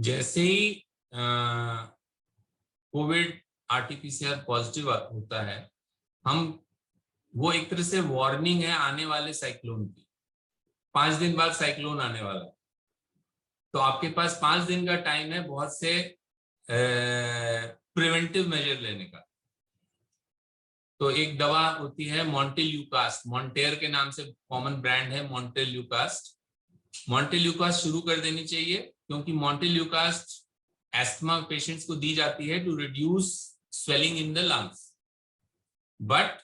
जैसे ही Covid RTPCR positive होता है, हम वो एक तरह से वार्निंग है आने वाले साइक्लोन की। 5 दिन बाद साइक्लोन आने वाला है, तो आपके पास 5 दिन का टाइम है बहुत से प्रिवेंटिव मेजर लेने का। तो एक दवा होती है मॉन्टेल्यूकास्ट, मॉन्टेयर के नाम से कॉमन ब्रांड है मॉन्टेल्यूकास्ट। मॉन्टेल्यूकास्ट शुरू कर देनी चाहिए, क्योंकि मॉन्टेल्यूकास्ट एस्थमा पेशेंट्स को दी जाती है to reduce swelling in the lungs, but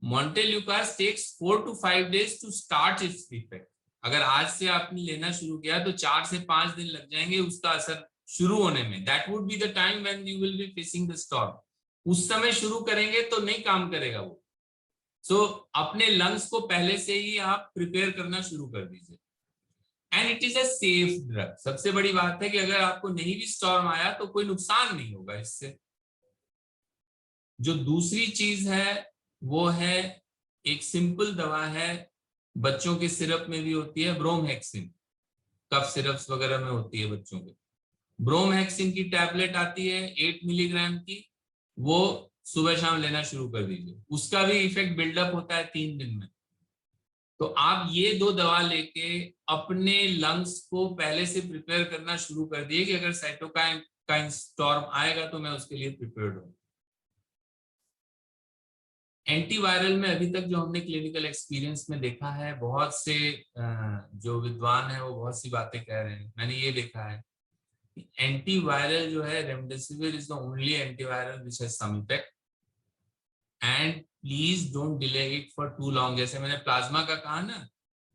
montelukast takes 4 to 5 days to start its effect. अगर आज से आपने लेना शुरू किया तो 4 से 5 दिन लग जाएंगे उसका असर शुरू होने में। That would be the time when you will be facing the storm. उस समय शुरू करेंगे तो नहीं काम करेगा वो। सो अपने लंग्स को पहले से ही आप प्रिपेयर करना शुरू कर दीजिए। And it is a safe drug. सबसे बड़ी बात है कि अगर आपको नहीं भी स्टॉर्म आया तो कोई नुकसान नहीं होगा इससे। जो दूसरी चीज है वो है एक सिंपल दवा है, बच्चों के सिरप में भी होती है, ब्रोमहेक्सिन। कफ सिरप्स वगैरह में होती है बच्चों के। ब्रोमहेक्सिन की टैबलेट आती है 8 मिलीग्राम की, वो सुबह शाम लेना शुरू कर दीजिए। उसका भी इफेक्ट बिल्डअप होता है 3 दिन में। तो आप ये 2 दवा लेके अपने लंग्स को पहले से प्रिपेयर करना शुरू कर दिए कि अगर साइटोकाइन स्टॉर्म आएगा तो मैं उसके लिए प्रिपेयर्ड हूं। एंटीवायरल में अभी तक जो हमने क्लिनिकल एक्सपीरियंस में देखा है, बहुत से जो विद्वान है वो बहुत सी बातें कह रहे हैं। मैंने ये देखा है एंटीवायरल जो है, remdesivir is the only antiviral which has some effect, and please don't delay it for too long. जैसे मैंने प्लाज्मा का कहा ना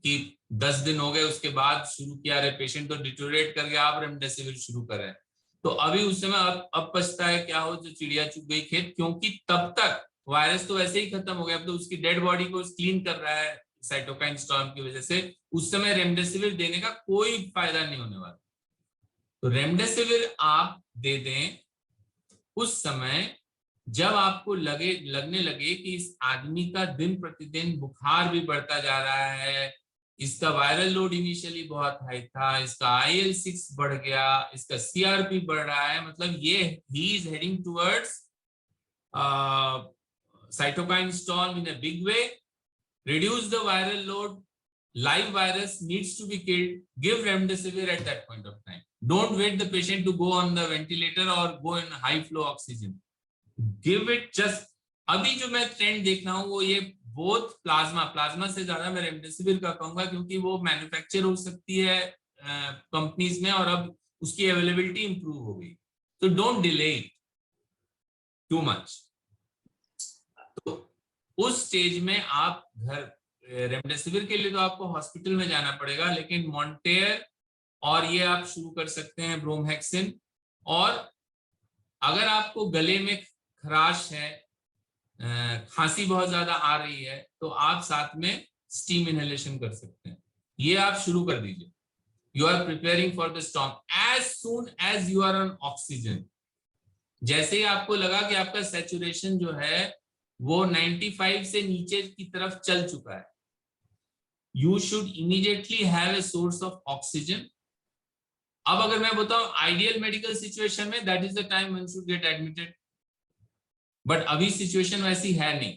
कि 10 दिन हो गए उसके बाद शुरू किया, रे पेशेंट तो डिटोरेट कर गया, आप रेमडेसिविर शुरू करें, तो अभी उस समय अब पछता है क्या हो जो चिड़िया चुग गई खेत, क्योंकि तब तक वायरस तो वैसे ही खत्म हो गया। अब तो उसकी डेड बॉडी को क्लीन कर रहा है साइटोकाइन स्टॉर्म की वजह से। उस समय रेमडेसिविर देने का कोई फायदा नहीं होने वाला। तो रेमडेसिविर आप दे दें उस समय जब आपको लगने लगे कि इस आदमी का दिन प्रतिदिन बुखार भी बढ़ता जा रहा है, इसका वायरल लोड इनिशियली बहुत हाई था, इसका IL-6 बढ़ गया, इसका CRP बढ़ रहा है, मतलब ये he is heading towards cytokine storm in a big way. Reduce the viral load. Live virus needs to be killed. Give remdesivir at that point of time. Don't wait the patient to go on the ventilator or go in high flow oxygen. Give it just. अभी जो मैं trend देख रहा हूँ वो ये both plasma से ज्यादा मैं रेमडेसिविर का कहूंगा, क्योंकि वो मैन्युफैक्चर हो सकती है कंपनीज में और अब उसकी अवेलेबिलिटी इंप्रूव हो गई। तो don't delay it too much. तो उस स्टेज में आप घर रेमडेसिविर के लिए तो आपको हॉस्पिटल में जाना पड़ेगा, लेकिन मॉन्टेयर और ये आप शुरू कर सकते हैं ब्रोमहेक्सिन। और अगर आपको गले में खराश है, खांसी बहुत ज्यादा आ रही है, तो आप साथ में स्टीम इनहेलेशन कर सकते हैं। ये आप शुरू कर दीजिए। You are preparing for the storm as soon as you are on oxygen. जैसे ही आपको लगा कि आपका सैचुरेशन जो है वो 95 से नीचे की तरफ चल चुका है, you should immediately have a source of oxygen. अब अगर मैं बताऊं आइडियल मेडिकल सिचुएशन में that is the time one should get admitted, but अभी सिचुएशन वैसी है नहीं।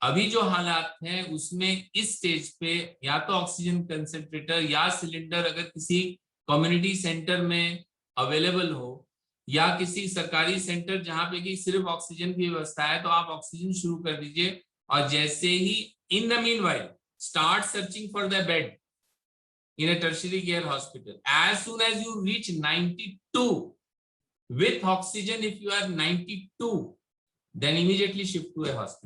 अभी जो हालात हैं उसमें इस स्टेज पे या तो ऑक्सीजन कंसेंट्रेटर या सिलेंडर अगर किसी कम्युनिटी सेंटर में अवेलेबल हो या किसी सरकारी सेंटर जहां पे कि सिर्फ ऑक्सीजन की व्यवस्था है, तो आप ऑक्सीजन शुरू कर दीजिए। और जैसे ही in the meanwhile start searching for the bed in a tertiary care hospital. As soon as you reach 92 with oxygen, if you are 92, then immediately shift to a hospital.